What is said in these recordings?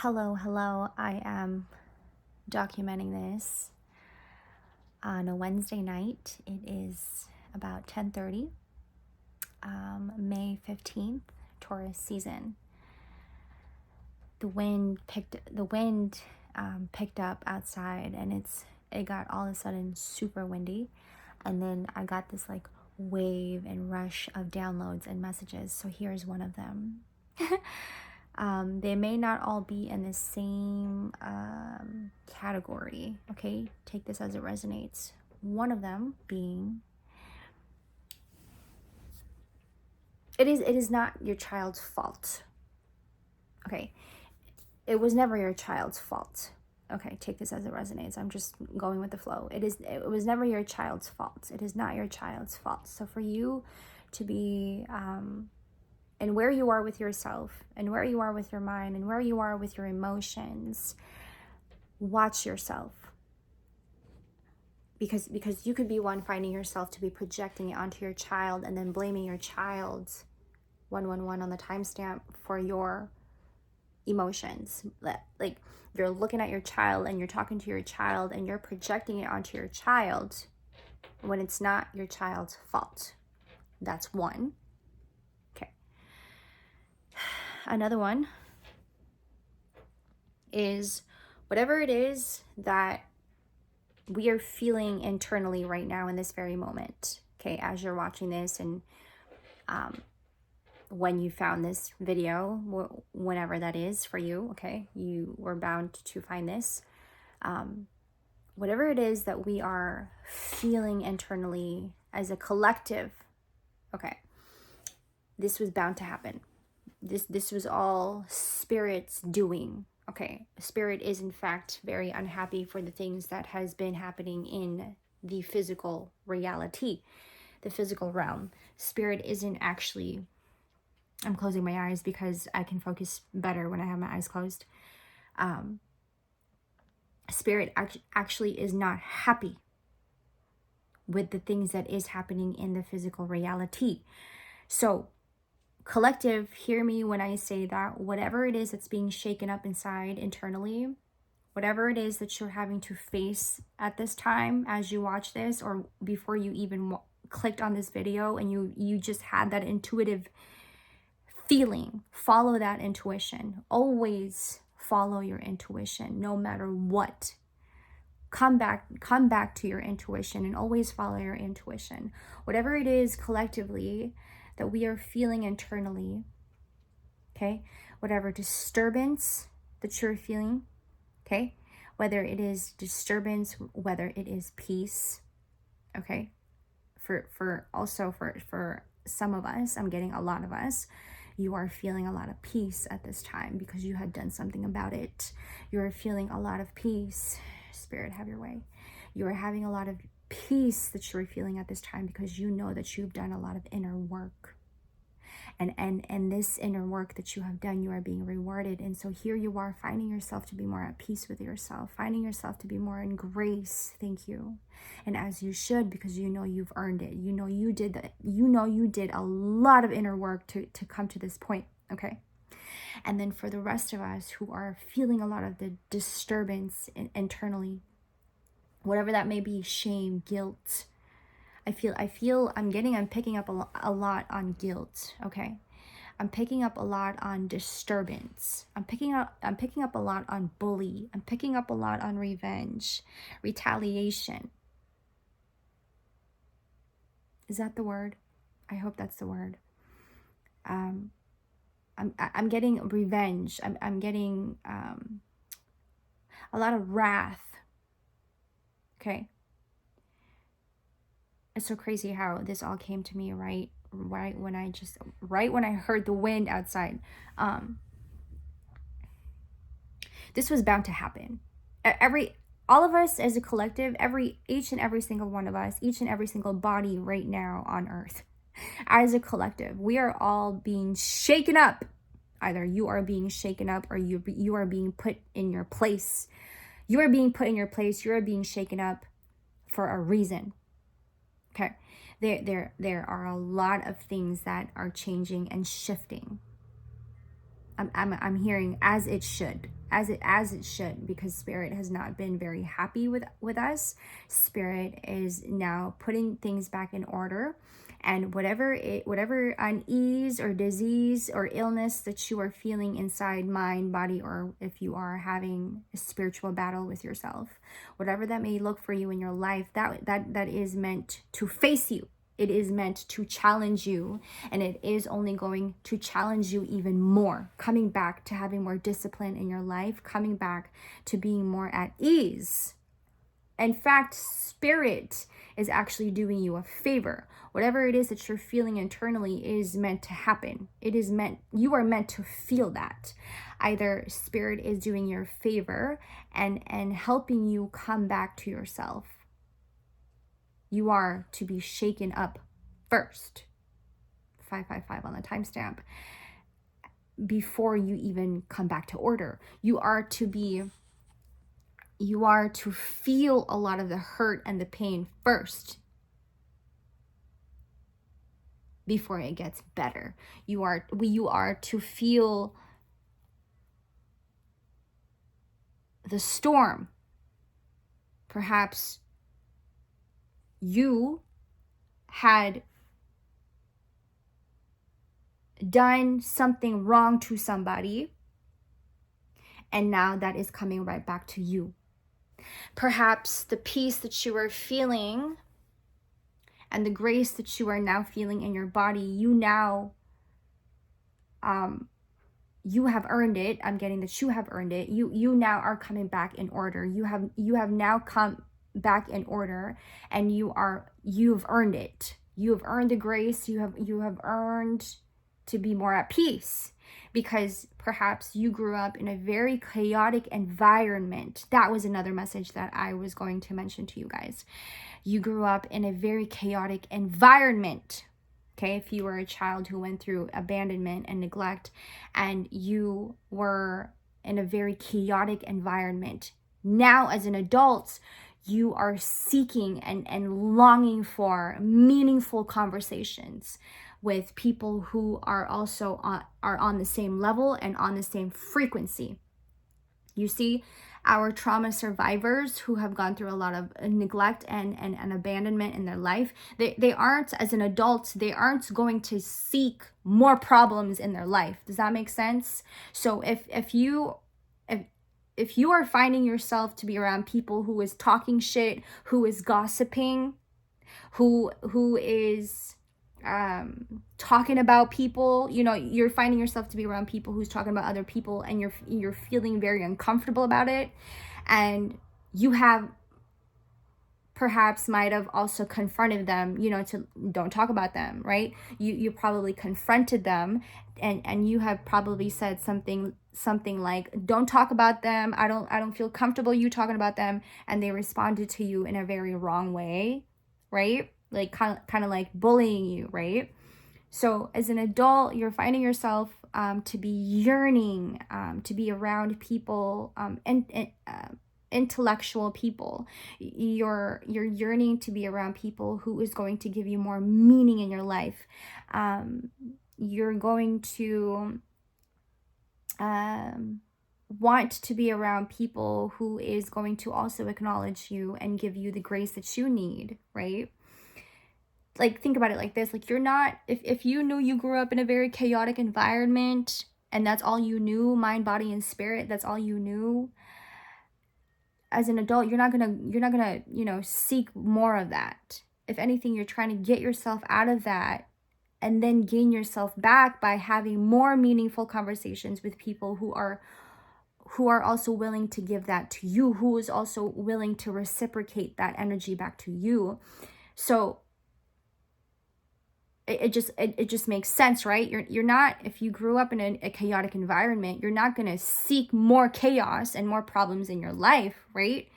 Hello. I am documenting this on a Wednesday night. It is about 10:30, May 15th, Taurus season. The wind picked up outside, and it got all of a sudden super windy, and then I got this like wave and rush of downloads and messages. So here's one of them. They may not all be in the same category. Okay, take this as it resonates. One of them being, it is not your child's fault. Okay, it was never your child's fault. Okay, take this as it resonates. I'm just going with the flow. It was never your child's fault. It is not your child's fault. So for you to be and where you are with yourself, and where you are with your mind, and where you are with your emotions, watch yourself. Because you could be one finding yourself to be projecting it onto your child and then blaming your child 111 on the timestamp for your emotions. Like you're looking at your child and you're talking to your child and you're projecting it onto your child when it's not your child's fault. That's one. Okay. Another one is whatever it is that we are feeling internally right now in this very moment. Okay, as you're watching this, and when you found this video, whenever that is for you, okay, you were bound to find this. Whatever it is that we are feeling internally as a collective, okay, this was bound to happen. This was all Spirit's doing. Okay, Spirit is in fact very unhappy for the things that has been happening in the physical reality, the physical realm. Spirit isn't actually, I'm closing my eyes because I can focus better when I have my eyes closed. Spirit actually is not happy with the things that is happening in the physical reality. So collective, hear me when I say that whatever it is that's being shaken up inside internally, whatever it is that you're having to face at this time as you watch this, or before you even clicked on this video and you just had that intuitive feeling, follow that intuition. Always follow your intuition, no matter what. Come back to your intuition and always follow your intuition. Whatever it is collectively that we are feeling internally, okay, whatever disturbance that you're feeling, okay, whether it is disturbance, whether it is peace, okay, for some of us, I'm getting a lot of us, you are feeling a lot of peace at this time because you had done something about it. You are feeling a lot of peace. Spirit, have your way. You are having a lot of peace that you're feeling at this time because you know that you've done a lot of inner work. And this inner work that you have done, you are being rewarded. And so here you are finding yourself to be more at peace with yourself, finding yourself to be more in grace. Thank you. And as you should, because you know you've earned it. You know you did that. You know you did a lot of inner work to come to this point. Okay. And then for the rest of us who are feeling a lot of the disturbance internally, whatever that may be, shame, guilt, I'm picking up a lot on guilt, okay? I'm picking up a lot on disturbance. I'm picking up a lot on bully. I'm picking up a lot on revenge, retaliation. Is that the word? I hope that's the word. I'm getting revenge. I'm getting a lot of wrath. Okay. It's so crazy how this all came to me right when I heard the wind outside. This was bound to happen. All of us as a collective, each and every single one of us, each and every single body right now on earth, as a collective, we are all being shaken up. Either you are being shaken up or you are being put in your place. You are being put in your place. You are being shaken up for a reason. Okay, there are a lot of things that are changing and shifting. I'm hearing as it should. as it should, because spirit has not been very happy with us. Spirit is now putting things back in order, and whatever unease or disease or illness that you are feeling inside mind, body, or if you are having a spiritual battle with yourself, whatever that may look for you in your life, that is meant to face you. It is meant to challenge you, and it is only going to challenge you even more, coming back to having more discipline in your life, coming back to being more at ease. In fact, spirit is actually doing you a favor. Whatever it is that you're feeling internally is meant to happen. You are meant to feel that. Either spirit is doing you a favor and helping you come back to yourself. You are to be shaken up first. 555 on the timestamp. Before you even come back to order. You are to feel a lot of the hurt and the pain first before it gets better. You are to feel the storm. Perhaps you had done something wrong to somebody, and now that is coming right back to you. Perhaps the peace that you are feeling and the grace that you are now feeling in your body, you have earned it. I'm getting that you have earned it. You now are coming back in order. You have now come back in order, and you've earned it. You have earned the grace. You have earned to be more at peace, because perhaps you grew up in a very chaotic environment. That was another message that I was going to mention to you guys. You grew up in a very chaotic environment. Okay, if you were a child who went through abandonment and neglect, and you were in a very chaotic environment, now as an adult, you are seeking and longing for meaningful conversations with people who are also on the same level and on the same frequency. You see, our trauma survivors who have gone through a lot of neglect and abandonment in their life, they aren't, as an adult, they aren't going to seek more problems in their life. Does that make sense? So if you are finding yourself to be around people who is talking shit, who is gossiping, who is talking about people, you're finding yourself to be around people who's talking about other people, and you're feeling very uncomfortable about it, and you have perhaps might have also confronted them, to don't talk about them, right? You probably confronted them, and you have probably said something like, don't talk about them, I don't feel comfortable you talking about them, and they responded to you in a very wrong way, right? Like kind of like bullying you, right? So as an adult, you're finding yourself to be yearning to be around people, intellectual people. You're yearning to be around people who is going to give you more meaning in your life. You're going to want to be around people who is going to also acknowledge you and give you the grace that you need, right? Like, think about it like this. Like, you're not, if you knew you grew up in a very chaotic environment and that's all you knew, mind, body, and spirit, that's all you knew, as an adult, you're not gonna seek more of that. If anything, you're trying to get yourself out of that and then gain yourself back by having more meaningful conversations with people who are also willing to give that to you, who is also willing to reciprocate that energy back to you. So it just makes sense, right? You're not, if you grew up in a chaotic environment, you're not going to seek more chaos and more problems in your life, right?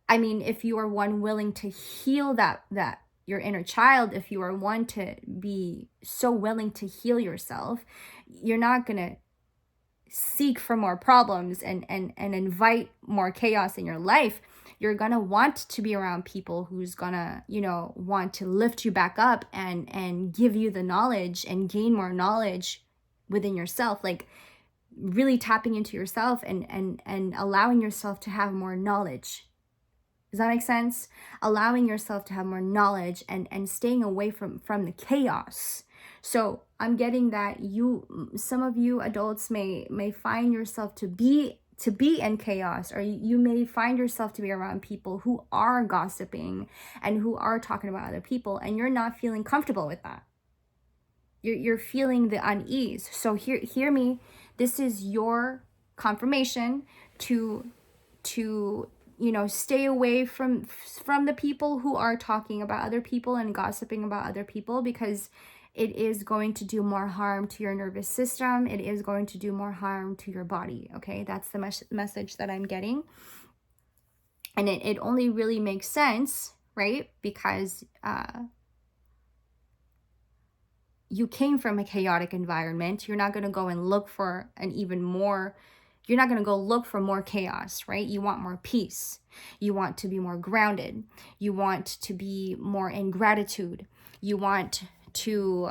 I mean, if you are one willing to heal that your inner child, if you are one to be so willing to heal yourself, you're not going to seek for more problems and invite more chaos in your life. You're gonna want to be around people who's gonna, want to lift you back up and give you the knowledge and gain more knowledge within yourself. Like, really tapping into yourself and allowing yourself to have more knowledge. Does that make sense? Allowing yourself to have more knowledge and staying away from the chaos. So I'm getting that some of you adults may find yourself to be in chaos, or you may find yourself to be around people who are gossiping and who are talking about other people, and you're not feeling comfortable with that. You're feeling the unease. So hear me. This is your confirmation to stay away from the people who are talking about other people and gossiping about other people, because it is going to do more harm to your nervous system. It is going to do more harm to your body. Okay, that's the message that I'm getting. And it only really makes sense, right? Because you came from a chaotic environment. You're not going to go and look for you're not going to go look for more chaos, right? You want more peace. You want to be more grounded. You want to be more in gratitude. You want to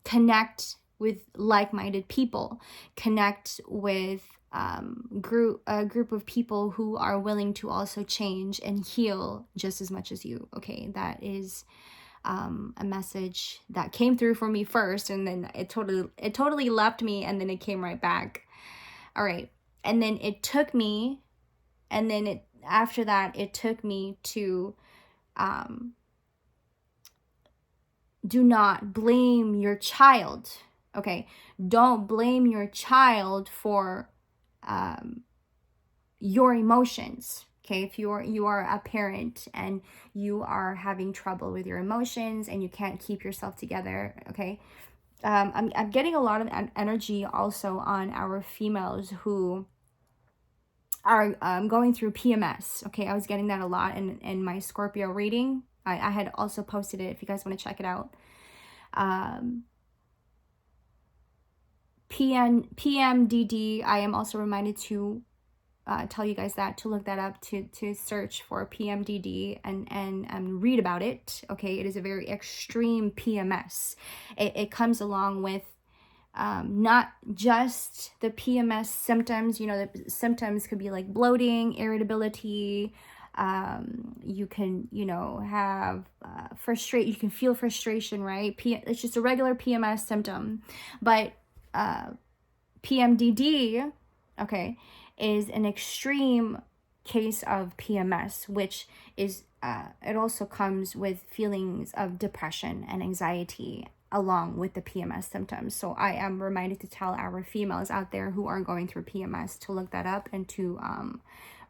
connect with like-minded people, connect with a group of people who are willing to also change and heal just as much as you. Okay, that is a message that came through for me first, and then it totally left me, and then it came right back. All right, and then after that it took me to do not blame your child. Okay, don't blame your child for your emotions. Okay, if you are a parent and you are having trouble with your emotions and you can't keep yourself together, okay, I'm getting a lot of energy also on our females who are going through PMS. Okay, I was getting that a lot in my Scorpio reading. I had also posted it if you guys want to check it out. PMDD, I am also reminded to tell you guys that, to look that up, to search for PMDD and read about it. Okay, it is a very extreme PMS. It comes along with not just the PMS symptoms. The symptoms could be like bloating, irritability. You can have you can feel frustration, right? It's just a regular PMS symptom. But PMDD, okay, is an extreme case of PMS, which is it also comes with feelings of depression and anxiety along with the PMS symptoms. So I am reminded to tell our females out there who are going through PMS to look that up and to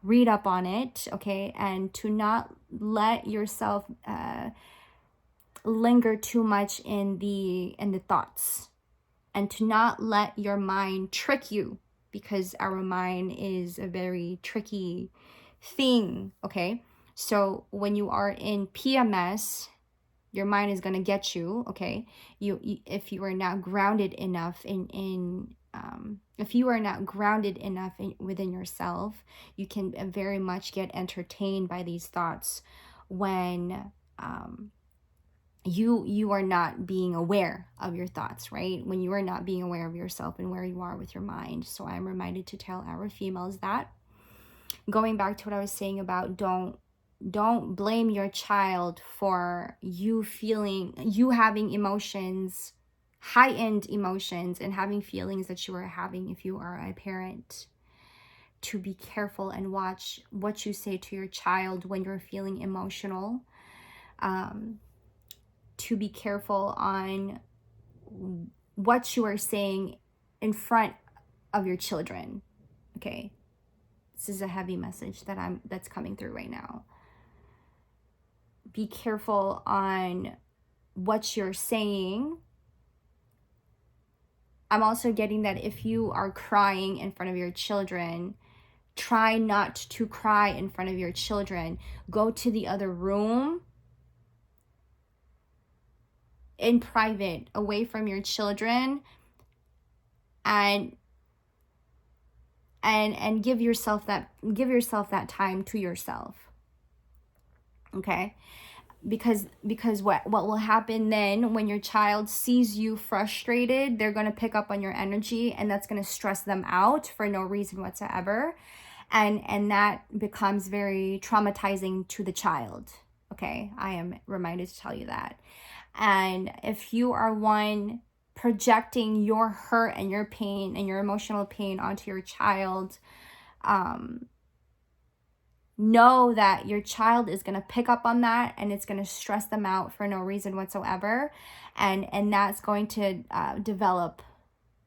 read up on it, okay, and to not let yourself linger too much in the thoughts, and to not let your mind trick you, because our mind is a very tricky thing, okay? So when you are in PMS, your mind is going to get you, okay? If you are not grounded enough within yourself, you can very much get entertained by these thoughts when you are not being aware of your thoughts, right? When you are not being aware of yourself and where you are with your mind. So I'm reminded to tell our females that. Going back to what I was saying about don't blame your child for you having emotions, high-end emotions, and having feelings that you are having if you are a parent. To be careful and watch what you say to your child when you're feeling emotional. To be careful on what you are saying in front of your children. Okay, this is a heavy message that's coming through right now. Be careful on what you're saying. I'm also getting that if you are crying in front of your children, try not to cry in front of your children. Go to the other room in private, away from your children, and give yourself that time to yourself. Okay, because what will happen then when your child sees you frustrated, they're going to pick up on your energy, and that's going to stress them out for no reason whatsoever, and that becomes very traumatizing to the child. Okay, I am reminded to tell you that. And if you are one projecting your hurt and your pain and your emotional pain onto your child, know that your child is going to pick up on that, and it's going to stress them out for no reason whatsoever, and that's going to develop,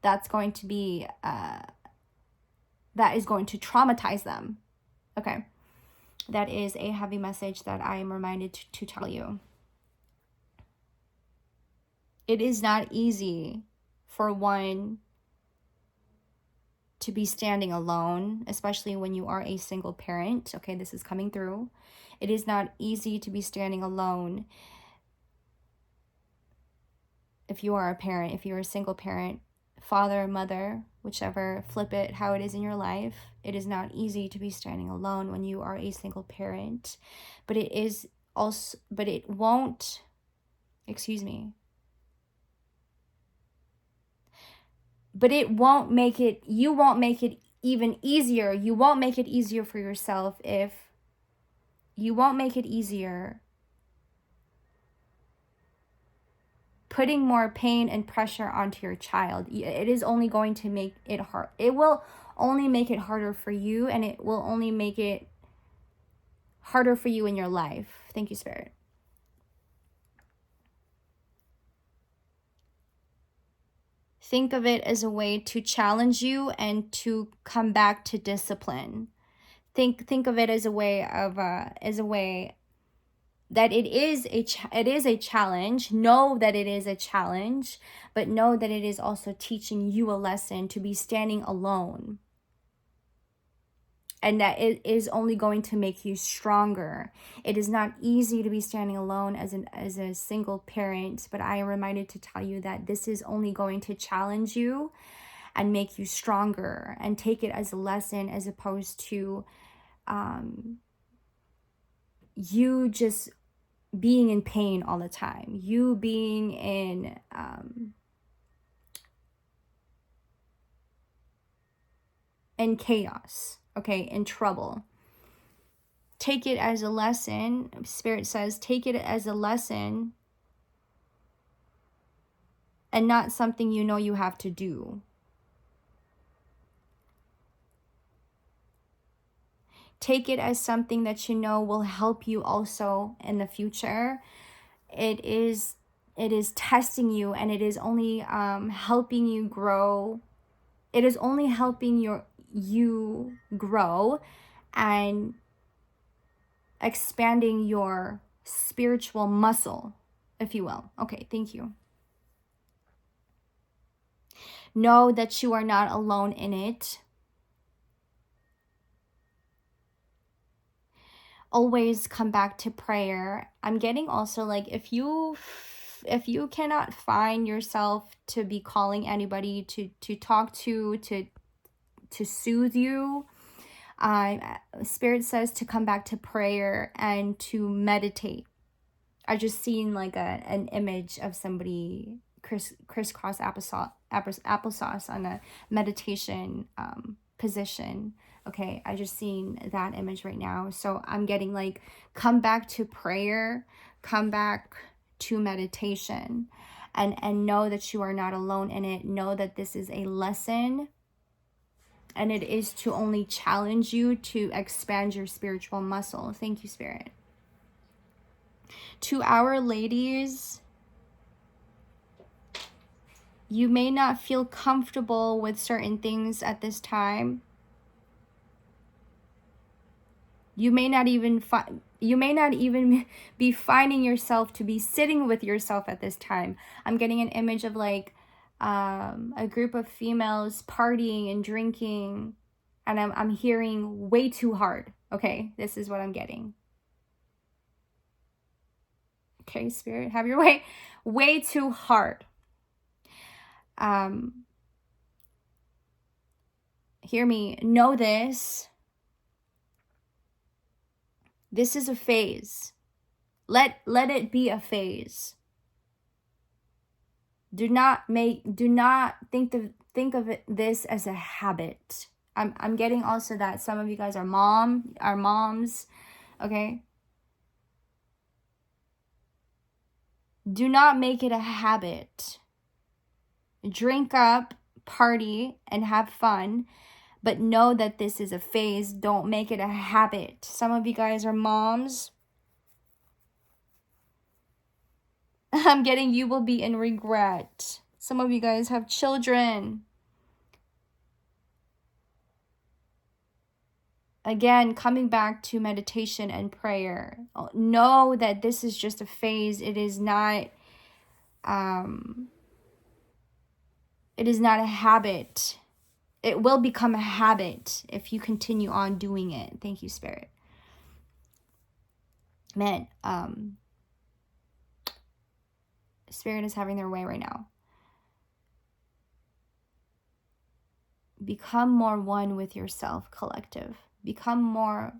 that's going to be that is going to traumatize them. Okay, that is a heavy message that I am reminded to tell you. It is not easy for one to be standing alone, especially when you are a single parent. Okay, this is coming through. It is not easy to be standing alone if you are a parent, if you're a single parent, father, mother, whichever, flip it how it is in your life. It is not easy to be standing alone when you are a single parent, but it is also, but it won't, excuse me, but it won't make it, you won't make it even easier. You won't make it easier for yourself if you won't make it easier putting more pain and pressure onto your child. It is only going to make it hard. It will only make it harder for you, and it will only make it harder for you in your life. Thank you, Spirit. Think of it as a way to challenge you and to come back to discipline. Think of it as a way that it is a challenge. Know that it is a challenge, but know that it is also teaching you a lesson to be standing alone. And that it is only going to make you stronger. It is not easy to be standing alone as a single parent, but I am reminded to tell you that this is only going to challenge you and make you stronger, and take it as a lesson, as opposed to you just being in pain all the time, you being in chaos, okay, in trouble. Take it as a lesson. Spirit says, take it as a lesson and not something you know you have to do. Take it as something that you know will help you also in the future. It is testing you, and it is only helping you grow. It is only helping you grow and expanding your spiritual muscle, if you will. Okay, thank you. Know that you are not alone in it. Always come back to prayer. I'm getting also, like, if you cannot find yourself to be calling anybody to talk to soothe you, Spirit says to come back to prayer and to meditate. I just seen like an image of somebody crisscross applesauce on a meditation position. Okay, I just seen that image right now. So I'm getting like, come back to prayer, come back to meditation, and know that you are not alone in it. Know that this is a lesson, and it is to only challenge you to expand your spiritual muscle. Thank you, Spirit. To our ladies, you may not feel comfortable with certain things at this time. You may not even be finding yourself to be sitting with yourself at this time. I'm getting an image of like a group of females partying and drinking, and I'm hearing way too hard. Okay, this is what I'm getting. Okay, Spirit, have your way. Way too hard. Hear me. Know this. This is a phase. Let it be a phase. Do not think of this as a habit. I'm getting also that some of you guys are moms, okay? Do not make it a habit. Drink up, party, and have fun, but know that this is a phase. Don't make it a habit. Some of you guys are moms. I'm getting you will be in regret. Some of you guys have children. Again, coming back to meditation and prayer. Know that this is just a phase. It is not a habit. It will become a habit if you continue on doing it. Thank you, Spirit. Man, Spirit is having their way right now. Become more one with yourself, collective. Become more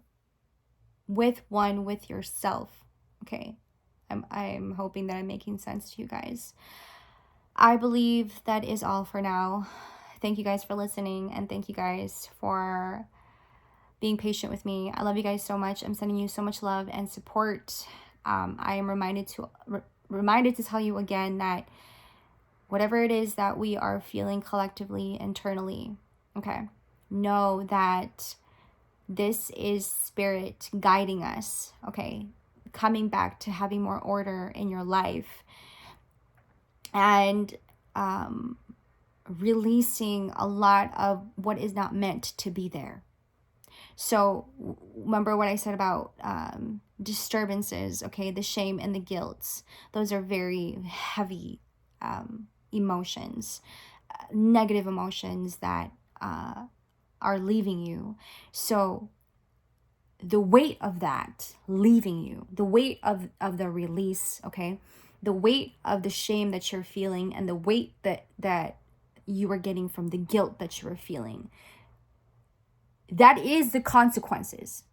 one with yourself. Okay. I'm hoping that I'm making sense to you guys. I believe that is all for now. Thank you guys for listening, and thank you guys for being patient with me. I love you guys so much. I'm sending you so much love and support. I am reminded to tell you again that whatever it is that we are feeling collectively, internally, okay, know that this is Spirit guiding us, okay, coming back to having more order in your life, and releasing a lot of what is not meant to be there. So remember what I said about disturbances, okay, the shame and the guilt. Those are very heavy emotions, negative emotions that are leaving you. So the weight of that leaving you, the weight of the release, okay, the weight of the shame that you're feeling, and the weight that you are getting from the guilt that you are feeling, that is the consequences.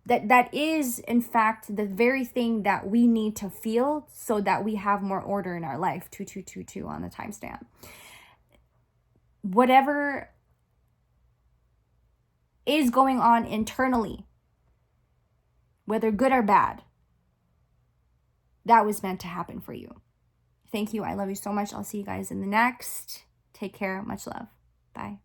That is, in fact, the very thing that we need to feel so that we have more order in our life. 2222 on the timestamp. Whatever is going on internally, whether good or bad, that was meant to happen for you. Thank you. I love you so much. I'll see you guys in the next. Take care. Much love. Bye.